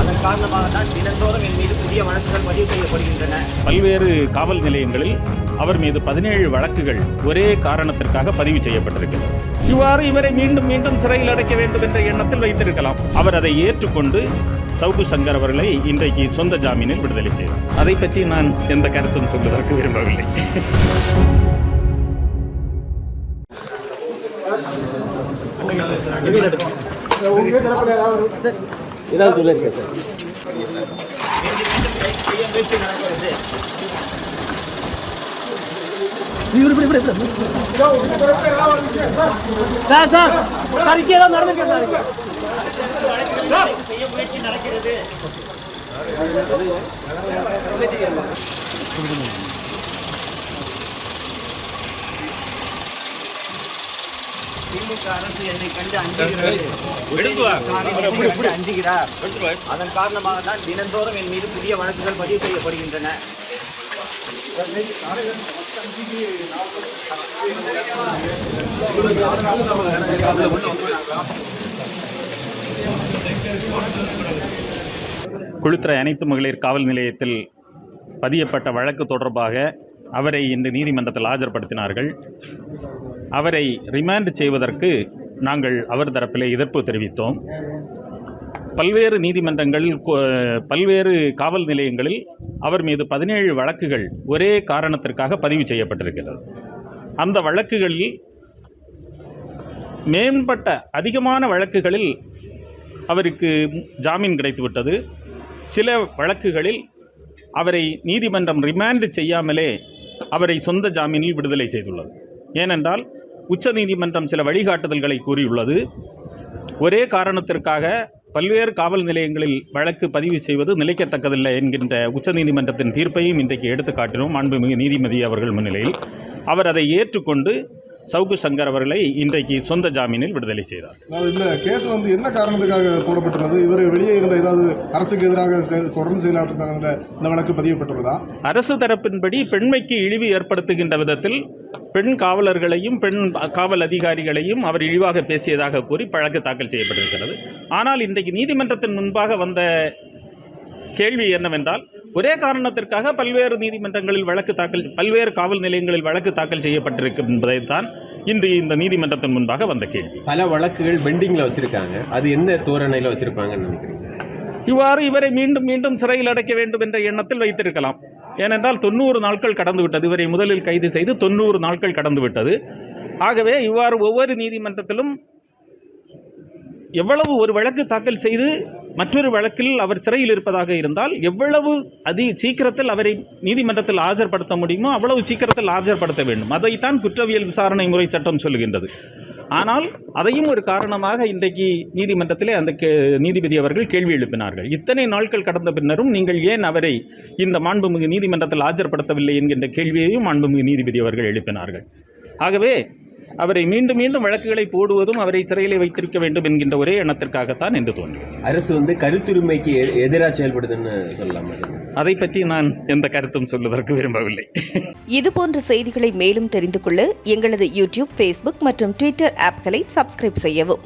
அதன் காரணமாக தான் தினந்தோறும் என் மீது புதிய வழக்குகள் பதிவு செய்யப்படுகின்றன. பல்வேறு காவல் நிலையங்களில் அவர் மீது 17 வழக்குகள் ஒரே காரணத்திற்காக பதிவு செய்யப்பட்டிருக்கிறது. இவ்வாறு இவரை மீண்டும் மீண்டும் சிறையில் அடைக்க வேண்டும் என்ற எண்ணத்தில் வைத்திருக்கலாம். அவர் அதை ஏற்றுக்கொண்டு சவுக்கு சங்கர் அவர்களை இன்றைக்கு சொந்த ஜாமீனில் விடுதலை செய்தார். அதை பற்றி நான் எந்த கருத்தும் சொல்வதற்கு விரும்பவில்லை. செய்ய முயற்சி நடக்கிறது. திமுக அரசு என்னை கண்டு அஞ்சுகிறார். அதன் காரணமாக தான் தினந்தோறும் என் மீது புதிய வழக்குகள் பதிவு செய்யப்படுகின்றன. குளித்துறை அனைத்து மகளிர் காவல் நிலையத்தில் பதியப்பட்ட வழக்கு தொடர்பாக அவரை இன்று நீதிமன்றத்தில் ஆஜர்படுத்தினார்கள். அவரை ரிமாண்ட் செய்வதற்கு நாங்கள் அவர் தரப்பிலே எதிர்ப்பு தெரிவித்தோம். பல்வேறு நீதிமன்றங்கள், பல்வேறு காவல் நிலையங்களில் அவர் மீது 17 வழக்குகள் ஒரே காரணத்திற்காக பதிவு செய்யப்பட்டிருக்கிறது. அந்த வழக்குகளில் மேம்பட்ட அதிகமான வழக்குகளில் அவருக்கு ஜாமீன் கிடைத்துவிட்டது. சில வழக்குகளில் அவரை நீதிமன்றம் ரிமாண்ட் செய்யாமலே அவரை சொந்த ஜாமீனில் விடுதலை செய்துள்ளது. ஏனென்றால் உச்ச நீதிமன்றம் சில வழிகாட்டுதல்களை கூறியுள்ளது. ஒரே காரணத்திற்காக பல்வேறு காவல் நிலையங்களில் வழக்கு பதிவு செய்வது நிலைக்கத்தக்கதில்லை என்கின்ற உச்ச நீதிமன்றத்தின் தீர்ப்பையும் இன்றைக்கு எடுத்து காட்டினோம். மாண்புமிகு நீதிபதி அவர்கள் முன்னிலையில் அவர் அதை ஏற்றுக்கொண்டு சவுக்கு சங்கர் அவர்களை இன்றைக்கு சொந்த ஜாமீனில் விடுதலை செய்தார். இந்த கேஸ் என்ன காரணத்துக்காக போடப்பட்டுள்ளது? இவர் வெளியே இருந்த ஏதாவது அரசுக்கு எதிராக தொடர்ந்து செயலாற்ற இந்த வழக்கு பதியப்பட்டுள்ளதா? அரசு தரப்பின்படி பெண்மைக்கு இழிவு ஏற்படுத்துகின்ற விதத்தில் பெண் காவலர்களையும் பெண் காவல் அதிகாரிகளையும் அவர் இழிவாக பேசியதாக கூறி வழக்கு தாக்கல் செய்யப்பட்டிருக்கிறது. ஆனால் இன்றைக்கு நீதிமன்றத்தின் முன்பாக வந்த கேள்வி என்னவென்றால், ஒரே காரணத்திற்காக பல்வேறு நீதிமன்றங்களில் பல்வேறு காவல் நிலையங்களில் வழக்கு தாக்கல் செய்யப்பட்டிருக்கு என்பதைத்தான் இன்று இந்த நீதிமன்றத்தின் முன்பாக வந்த கேள்வி. பல வழக்குகள் பெண்டிங்கில் வச்சிருக்காங்க, அது என்ன தோரணையில் வச்சிருப்பாங்கன்னு நினைக்கிறீங்க? இவ்வாறு இவரை மீண்டும் மீண்டும் சிறையில் அடைக்க வேண்டும் என்ற எண்ணத்தில் வைத்திருக்கலாம். ஏனென்றால் 90 நாட்கள் கடந்துவிட்டது. இவரை முதலில் கைது செய்து 90 நாட்கள் கடந்துவிட்டது. ஆகவே இவ்வாறு ஒவ்வொரு நீதிமன்றத்திலும் எவ்வளவு ஒரு வழக்கு தாக்கல் செய்து மற்றொரு வழக்கில் அவர் சிறையில் இருப்பதாக இருந்தால் எவ்வளவு சீக்கிரத்தில் அவரை நீதிமன்றத்தில் ஆஜர்படுத்த முடியுமோ அவ்வளவு சீக்கிரத்தில் ஆஜர்படுத்த வேண்டும். அதைத்தான் குற்றவியல் விசாரணை முறை சட்டம் சொல்லுகின்றது. ஆனால் அதையும் ஒரு காரணமாக இன்றைக்கு நீதிமன்றத்திலே அந்த நீதிபதி அவர்கள் கேள்வி எழுப்பினார்கள். இத்தனை நாட்கள் கடந்த பின்னரும் நீங்கள் ஏன் அவரை இந்த மாண்புமிகு நீதிமன்றத்தில் ஆஜர்படுத்தவில்லை என்கின்ற கேள்வியையும் மாண்புமிகு நீதிபதி அவர்கள் எழுப்பினார்கள். ஆகவே அவரை மீண்டும் மீண்டும் வழக்குகளை போடுவதும் அவரை சிறையிலே வைத்திருக்க வேண்டும் என்கின்ற ஒரே எண்ணத்திற்காகத்தான் என்று தோன்றும். அரசு கருத்துரிமைக்கு எதிராக செயல்படுதுன்னு சொல்லலாம். அதை பற்றி நான் எந்த கருத்தும் சொல்வதற்கு விரும்பவில்லை. இதுபோன்ற செய்திகளை மேலும் தெரிந்து கொள்ள எங்களது யூடியூப், ஃபேஸ்புக் மற்றும் ட்விட்டர் ஆப்களை சப்ஸ்கிரைப் செய்யவும்.